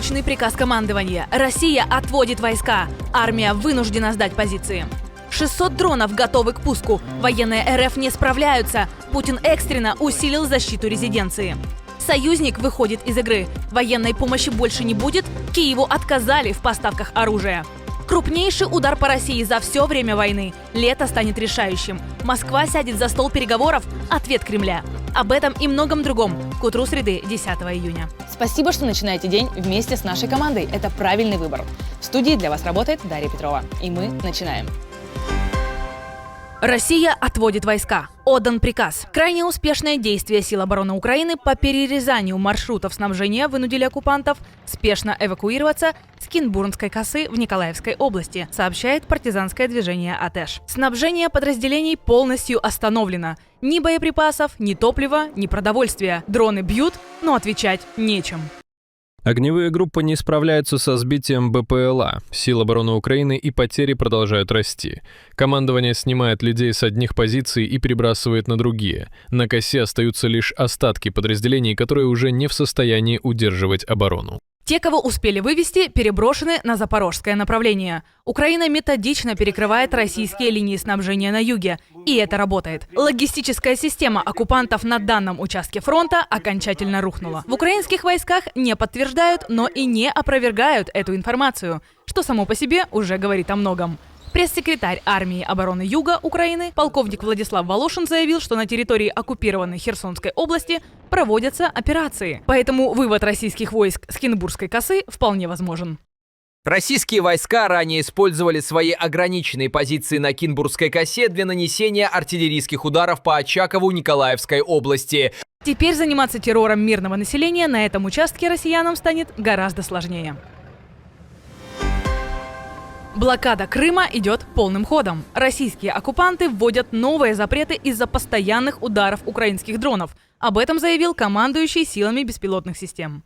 Срочный приказ командования. Россия отводит войска. Армия вынуждена сдать позиции. 600 дронов готовы к пуску. Военные РФ не справляются. Путин экстренно усилил защиту резиденции. Союзник выходит из игры. Военной помощи больше не будет. Киеву отказали в поставках оружия. Крупнейший удар по России за все время войны. Лето станет решающим. Москва сядет за стол переговоров. Ответ Кремля. Об этом и многом другом к утру среды 10 июня. Спасибо, что начинаете день вместе с нашей командой. Это правильный выбор. В студии для вас работает Дарья Петрова. И мы начинаем. Россия отводит войска. Отдан приказ. Крайне успешное действие сил обороны Украины по перерезанию маршрутов снабжения вынудили оккупантов спешно эвакуироваться с Кинбурнской косы в Николаевской области, сообщает партизанское движение АТЭШ. Снабжение подразделений полностью остановлено. Ни боеприпасов, ни топлива, ни продовольствия. Дроны бьют, но отвечать нечем. Огневые группы не справляются со сбитием БПЛА. Сил обороны Украины и потери продолжают расти. Командование снимает людей с одних позиций и перебрасывает на другие. На косе остаются лишь остатки подразделений, которые уже не в состоянии удерживать оборону. Те, кого успели вывести, переброшены на запорожское направление. Украина методично перекрывает российские линии снабжения на юге. И это работает. Логистическая система оккупантов на данном участке фронта окончательно рухнула. В украинских войсках не подтверждают, но и не опровергают эту информацию, что само по себе уже говорит о многом. Пресс-секретарь армии обороны Юга Украины, полковник Владислав Волошин, заявил, что на территории оккупированной Херсонской области проводятся операции. Поэтому вывод российских войск с Кинбурнской косы вполне возможен. Российские войска ранее использовали свои ограниченные позиции на Кинбурнской косе для нанесения артиллерийских ударов по Очакову Николаевской области. Теперь заниматься террором мирного населения на этом участке россиянам станет гораздо сложнее. Блокада Крыма идет полным ходом. Российские оккупанты вводят новые запреты из-за постоянных ударов украинских дронов. Об этом заявил командующий силами беспилотных систем.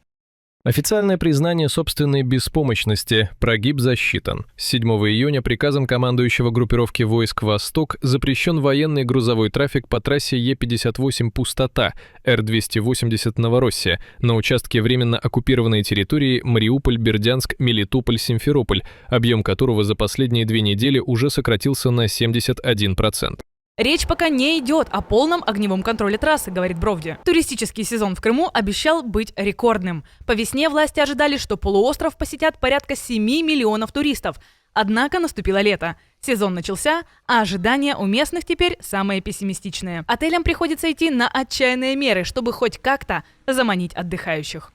Официальное признание собственной беспомощности. Прогиб засчитан. С 7 июня приказом командующего группировки войск «Восток» запрещен военный грузовой трафик по трассе Е-58 «Пустота», Р-280 «Новороссия» на участке временно оккупированной территории Мариуполь, Бердянск, Мелитополь, Симферополь, объем которого за последние 2 недели уже сократился на 71%. Речь пока не идет о полном огневом контроле трассы, говорит Бровди. Туристический сезон в Крыму обещал быть рекордным. По весне власти ожидали, что полуостров посетят порядка 7 миллионов туристов. Однако наступило лето. Сезон начался, а ожидания у местных теперь самые пессимистичные. Отелям приходится идти на отчаянные меры, чтобы хоть как-то заманить отдыхающих.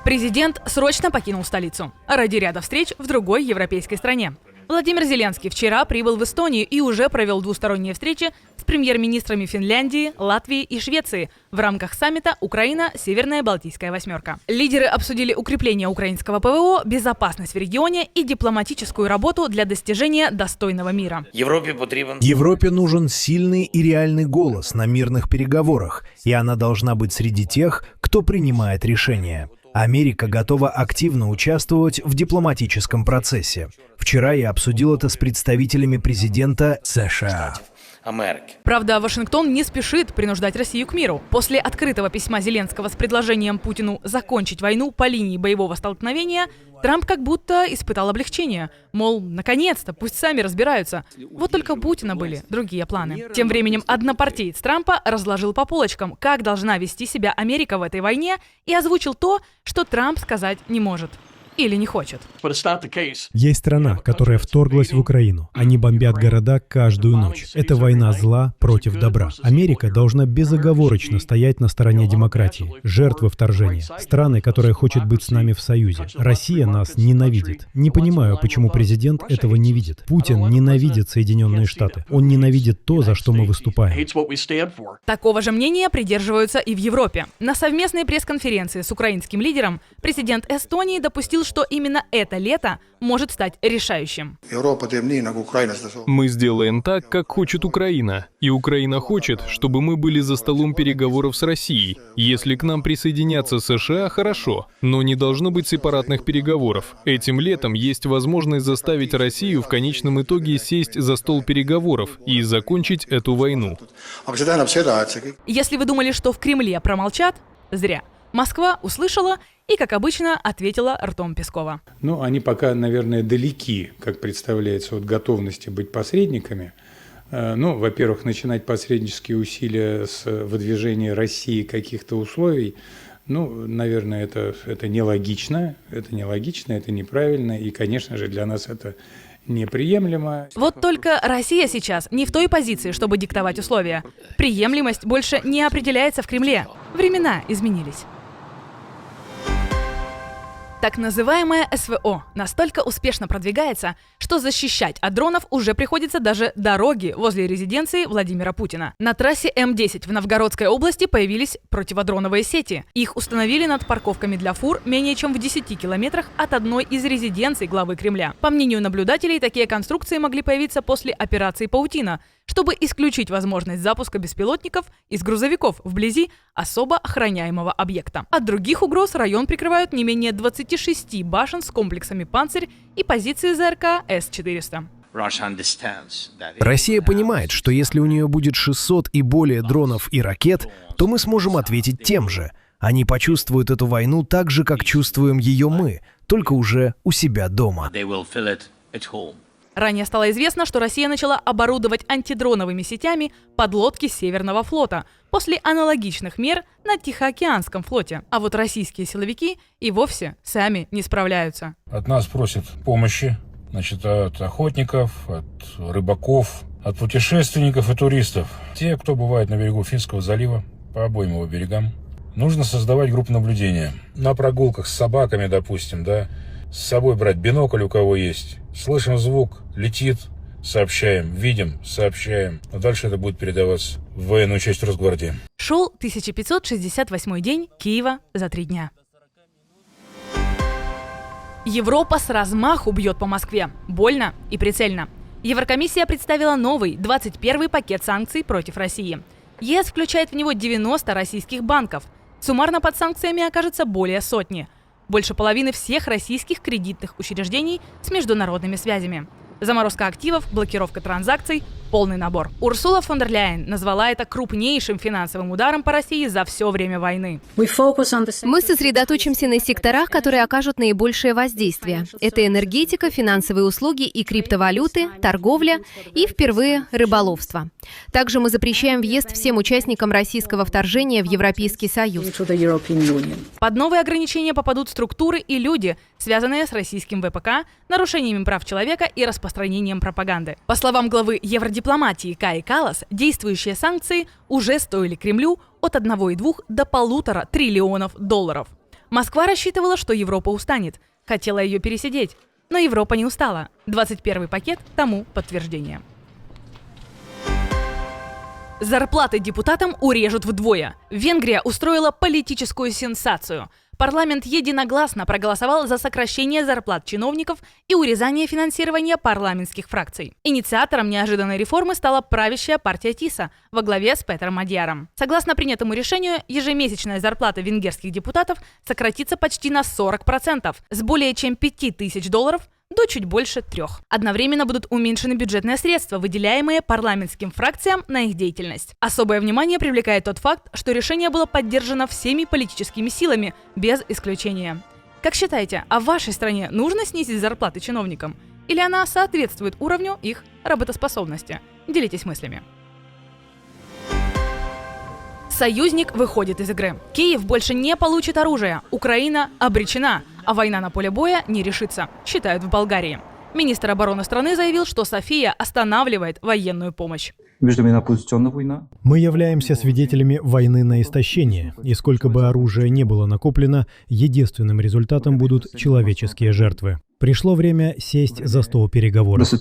Президент срочно покинул столицу ради ряда встреч в другой европейской стране. Владимир Зеленский вчера прибыл в Эстонию и уже провел двусторонние встречи с премьер-министрами Финляндии, Латвии и Швеции в рамках саммита «Украина. Северная Балтийская восьмерка». Лидеры обсудили укрепление украинского ПВО, безопасность в регионе и дипломатическую работу для достижения достойного мира. Европе нужен сильный и реальный голос на мирных переговорах, и она должна быть среди тех, кто принимает решения. Америка готова активно участвовать в дипломатическом процессе. Вчера я обсудил это с представителями президента США. Правда, Вашингтон не спешит принуждать Россию к миру. После открытого письма Зеленского с предложением Путину закончить войну по линии боевого столкновения, Трамп как будто испытал облегчение. Мол, наконец-то, пусть сами разбираются. Вот только у Путина были другие планы. Тем временем однопартиец Трампа разложил по полочкам, как должна вести себя Америка в этой войне, и озвучил то, что Трамп сказать не может. Или не хочет. Есть страна, которая вторглась в Украину. Они бомбят города каждую ночь. Это война зла против добра. Америка должна безоговорочно стоять на стороне демократии. Жертвы вторжения. Страны, которая хочет быть с нами в союзе. Россия нас ненавидит. Не понимаю, почему президент этого не видит. Путин ненавидит Соединенные Штаты. Он ненавидит то, за что мы выступаем. Такого же мнения придерживаются и в Европе. На совместной пресс-конференции с украинским лидером президент Эстонии допустил, что именно это лето может стать решающим. Мы сделаем так, как хочет Украина. И Украина хочет, чтобы мы были за столом переговоров с Россией. Если к нам присоединятся США, хорошо. Но не должно быть сепаратных переговоров. Этим летом есть возможность заставить Россию в конечном итоге сесть за стол переговоров и закончить эту войну. Если вы думали, что в Кремле промолчат, зря. Москва услышала и, как обычно, ответила ртом Пескова. Ну, они пока, наверное, далеки, как представляется, от готовности быть посредниками. Ну, во-первых, начинать посреднические усилия с выдвижения России каких-то условий, ну, наверное, это нелогично, это неправильно, и, конечно же, для нас это неприемлемо. Вот только Россия сейчас не в той позиции, чтобы диктовать условия. Приемлемость больше не определяется в Кремле. Времена изменились. Так называемое СВО настолько успешно продвигается, что защищать от дронов уже приходится даже дороги возле резиденции Владимира Путина. На трассе М10 в Новгородской области появились противодроновые сети. Их установили над парковками для фур менее чем в 10 километрах от одной из резиденций главы Кремля. По мнению наблюдателей, такие конструкции могли появиться после операции «Паутина», чтобы исключить возможность запуска беспилотников из грузовиков вблизи особо охраняемого объекта. От других угроз район прикрывают не менее 26 башен с комплексами «Панцирь» и позиции ЗРК С-400. Россия понимает, что если у нее будет 600 и более дронов и ракет, то мы сможем ответить тем же. Они почувствуют эту войну так же, как чувствуем ее мы, только уже у себя дома. Ранее стало известно, что Россия начала оборудовать антидроновыми сетями подлодки Северного флота после аналогичных мер на Тихоокеанском флоте. А вот российские силовики и вовсе сами не справляются. От нас просят помощи, от охотников, от рыбаков, от путешественников и туристов. Те, кто бывает на берегу Финского залива, по обоим его берегам. Нужно создавать группу наблюдения. На прогулках с собаками, допустим, с собой брать бинокль, у кого есть. Слышим звук, летит, сообщаем, видим, сообщаем. А дальше это будет передаваться в военную часть Росгвардии. Шел 1568 день Киева за 3 дня. Европа с размаху бьет по Москве. Больно и прицельно. Еврокомиссия представила новый 21-й пакет санкций против России. ЕС включает в него 90 российских банков. Суммарно под санкциями окажется более сотни. Больше половины всех российских кредитных учреждений с международными связями. Заморозка активов, блокировка транзакций – полный набор. Урсула фон дер Ляйен назвала это крупнейшим финансовым ударом по России за все время войны. Мы сосредоточимся на секторах, которые окажут наибольшее воздействие. Это энергетика, финансовые услуги и криптовалюты, торговля и, впервые, рыболовство. Также мы запрещаем въезд всем участникам российского вторжения в Европейский Союз. Под новые ограничения попадут структуры и люди, связанные с российским ВПК, нарушениями прав человека и распространением пропаганды. По словам главы евродипломатии Каи Каллас, действующие санкции уже стоили Кремлю от 1,2 до 1,5 триллионов долларов. Москва рассчитывала, что Европа устанет, хотела ее пересидеть, но Европа не устала. 21-й пакет тому подтверждение. Зарплаты депутатам урежут вдвое. Венгрия устроила политическую сенсацию. Парламент единогласно проголосовал за сокращение зарплат чиновников и урезание финансирования парламентских фракций. Инициатором неожиданной реформы стала правящая партия ТИСа во главе с Петром Мадьяром. Согласно принятому решению, ежемесячная зарплата венгерских депутатов сократится почти на 40%, с более чем $5000 до чуть больше 3. Одновременно будут уменьшены бюджетные средства, выделяемые парламентским фракциям на их деятельность. Особое внимание привлекает тот факт, что решение было поддержано всеми политическими силами, без исключения. Как считаете, а в вашей стране нужно снизить зарплаты чиновникам? Или она соответствует уровню их работоспособности? Делитесь мыслями. Союзник выходит из игры. Киев больше не получит оружие. Украина обречена, а война на поле боя не решится, считают в Болгарии. Министр обороны страны заявил, что София останавливает военную помощь. Мы являемся свидетелями войны на истощение, и сколько бы оружия не было накоплено, единственным результатом будут человеческие жертвы. Пришло время сесть за стол переговоров.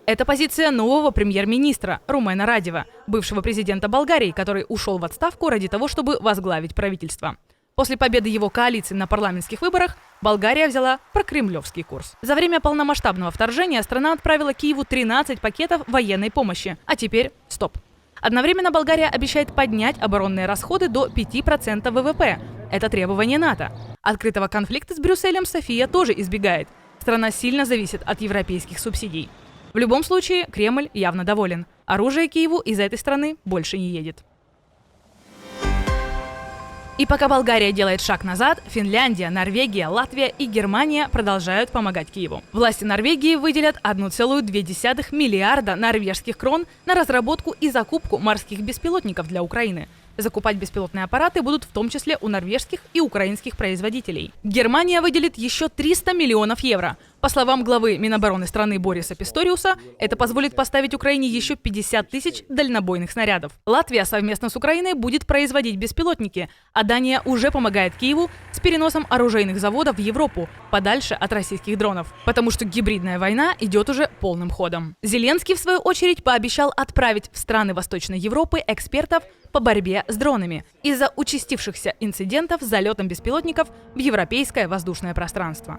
Это позиция нового премьер-министра Румена Радева, бывшего президента Болгарии, который ушел в отставку ради того, чтобы возглавить правительство. После победы его коалиции на парламентских выборах Болгария взяла прокремлевский курс. За время полномасштабного вторжения страна отправила Киеву 13 пакетов военной помощи. А теперь стоп. Одновременно Болгария обещает поднять оборонные расходы до 5% ВВП. Это требование НАТО. Открытого конфликта с Брюсселем София тоже избегает. Страна сильно зависит от европейских субсидий. В любом случае, Кремль явно доволен. Оружие Киеву из этой страны больше не едет. И пока Болгария делает шаг назад, Финляндия, Норвегия, Латвия и Германия продолжают помогать Киеву. Власти Норвегии выделят 1,2 миллиарда норвежских крон на разработку и закупку морских беспилотников для Украины. Закупать беспилотные аппараты будут в том числе у норвежских и украинских производителей. Германия выделит еще 300 миллионов евро. По словам главы Минобороны страны Бориса Писториуса, это позволит поставить Украине еще 50 тысяч дальнобойных снарядов. Латвия совместно с Украиной будет производить беспилотники, а Дания уже помогает Киеву с переносом оружейных заводов в Европу, подальше от российских дронов. Потому что гибридная война идет уже полным ходом. Зеленский, в свою очередь, пообещал отправить в страны Восточной Европы экспертов по борьбе с дронами из-за участившихся инцидентов с залетом беспилотников в европейское воздушное пространство.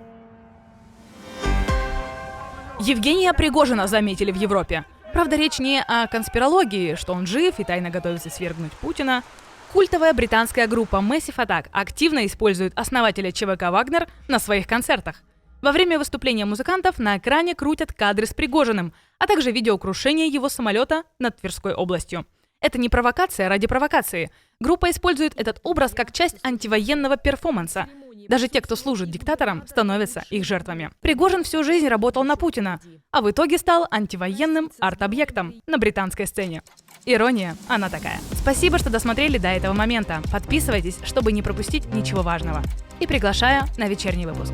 Евгения Пригожина заметили в Европе. Правда, речь не о конспирологии, что он жив и тайно готовится свергнуть Путина. Культовая британская группа Massive Attack активно использует основателя ЧВК «Вагнер» на своих концертах. Во время выступления музыкантов на экране крутят кадры с Пригожиным, а также видео крушения его самолета над Тверской областью. Это не провокация ради провокации. Группа использует этот образ как часть антивоенного перформанса. Даже те, кто служит диктаторам, становятся их жертвами. Пригожин всю жизнь работал на Путина, а в итоге стал антивоенным арт-объектом на британской сцене. Ирония, она такая. Спасибо, что досмотрели до этого момента. Подписывайтесь, чтобы не пропустить ничего важного. И приглашаю на вечерний выпуск.